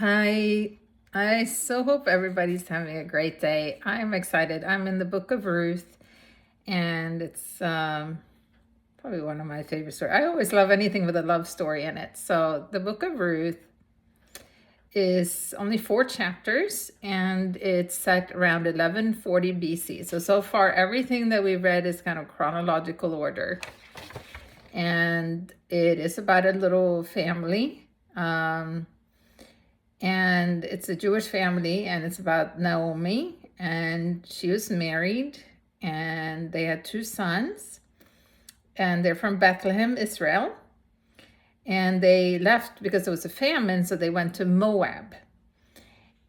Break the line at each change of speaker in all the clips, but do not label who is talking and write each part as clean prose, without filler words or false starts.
Hi. I so hope everybody's having a great day. I'm excited. I'm in the book of Ruth, and it's probably one of my favorite stories. I always love anything with a love story in it. So, the book of Ruth is only 4 chapters, and it's set around 1140 BC. So far, everything that we've read is kind of chronological order. And it is about a little family. And it's a Jewish family, and it's about Naomi, and she was married, and they had 2 sons, and they're from Bethlehem, Israel, and they left because there was a famine, so they went to Moab.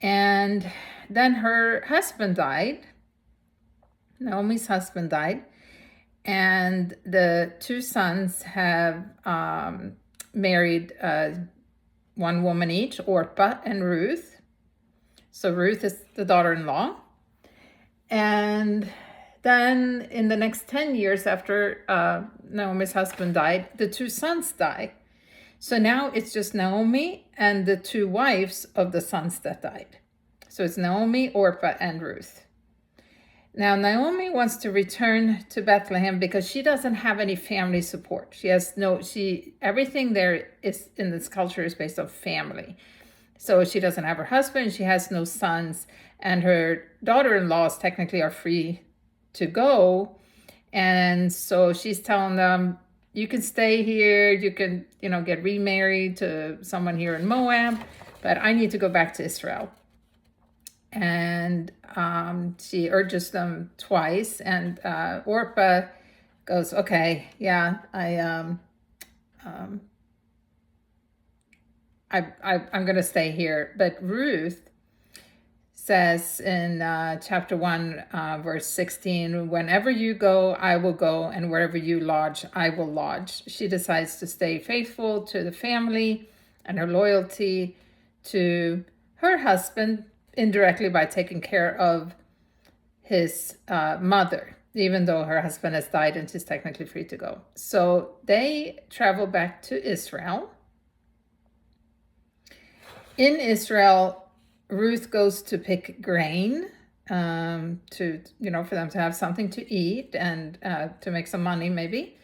And then her husband died, Naomi's husband died, and the 2 sons have married one woman each, Orpah and Ruth. So Ruth is the daughter-in-law. And then in the next 10 years after Naomi's husband died, the 2 sons die. So now it's just Naomi and the 2 wives of the sons that died. So it's Naomi, Orpah, and Ruth. Now Naomi wants to return to Bethlehem because she doesn't have any family support. Everything there is in this culture is based on family. So she doesn't have her husband, she has no sons, and her daughter-in-laws technically are free to go. And so she's telling them, you can stay here, you can, get remarried to someone here in Moab, but I need to go back to Israel. And she urges them twice, and Orpah goes, okay, yeah, I'm going to stay here. But Ruth says in chapter 1, verse 16, whenever you go, I will go, and wherever you lodge, I will lodge. She decides to stay faithful to the family and her loyalty to her husband indirectly by taking care of his mother, even though her husband has died and she's technically free to go. So they travel back to Israel. In Israel, Ruth goes to pick grain for them to have something to eat and to make some money maybe.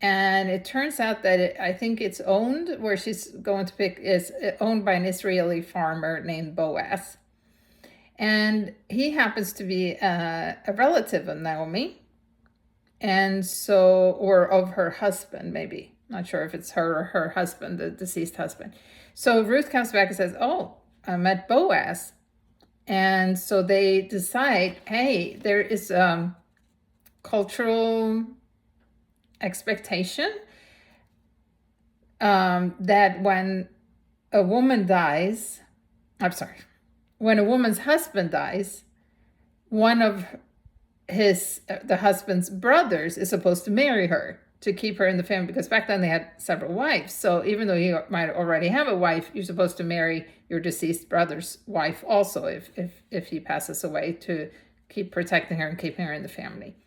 And it turns out that I think it's owned, where she's going to pick is owned by an Israeli farmer named Boaz. And he happens to be a relative of Naomi, and so, or of her husband, maybe. Not sure if it's her or her husband, the deceased husband. So Ruth comes back and says, oh, I met Boaz. And so they decide, hey, there is cultural expectation that when a woman dies, when a woman's husband dies, one of the husband's brothers is supposed to marry her to keep her in the family, because back then they had several wives. So even though you might already have a wife, you're supposed to marry your deceased brother's wife also if he passes away, to keep protecting her and keeping her in the family.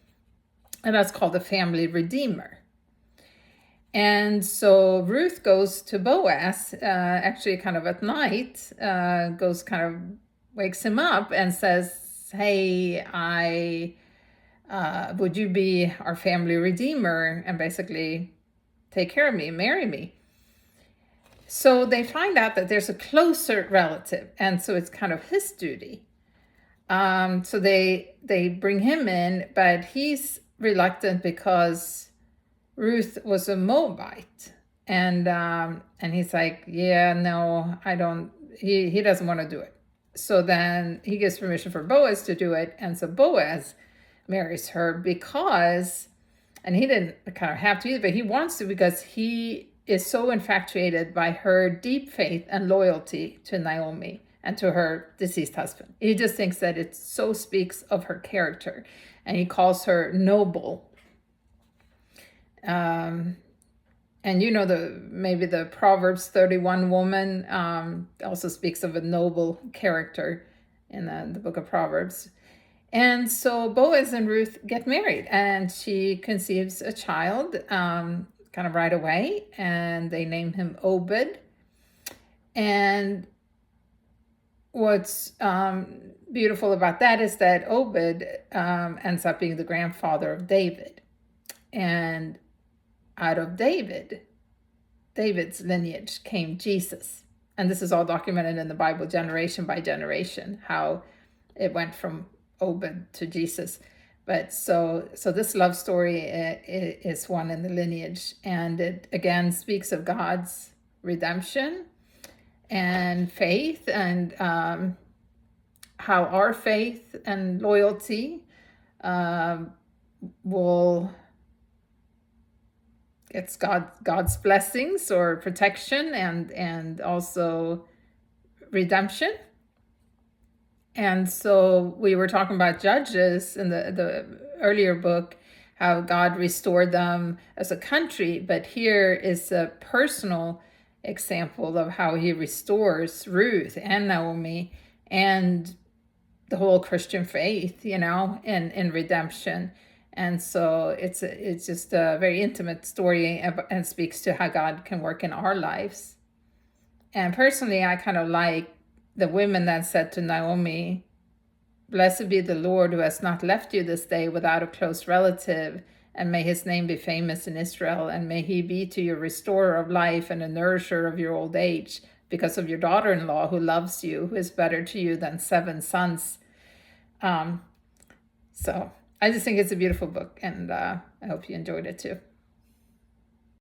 And that's called the family redeemer. And so Ruth goes to Boaz, actually kind of at night, wakes him up and says, hey, would you be our family redeemer and basically take care of me, marry me? So they find out that there's a closer relative, and so it's kind of his duty. So they bring him in, but he's reluctant because Ruth was a Moabite, and he's like, yeah, no, I don't. He doesn't want to do it. So then he gives permission for Boaz to do it, and so Boaz marries her because, and he didn't kind of have to either, but he wants to because he is so infatuated by her deep faith and loyalty to Naomi and to her deceased husband. He just thinks that it so speaks of her character, and he calls her noble. And maybe the Proverbs 31 woman also speaks of a noble character in the book of Proverbs. And so Boaz and Ruth get married, and she conceives a child kind of right away, and they name him Obed. And what's beautiful about that is that Obed ends up being the grandfather of David. And out of David's lineage came Jesus. And this is all documented in the Bible generation by generation, how it went from Obed to Jesus. But so this love story is one in the lineage, and it again speaks of God's redemption and faith, and how our faith and loyalty will get God's blessings or protection, and also redemption. And so we were talking about Judges in the earlier book, how God restored them as a country, but here is a personal example of how he restores Ruth and Naomi and the whole Christian faith, in redemption. And so it's just a very intimate story, and speaks to how God can work in our lives. And personally, I kind of like the women that said to Naomi, "Blessed be the Lord who has not left you this day without a close relative, and may his name be famous in Israel, and may he be to you a restorer of life and a nourisher of your old age, because of your daughter-in-law who loves you, who is better to you than 7 sons." So I just think it's a beautiful book, and I hope you enjoyed it too.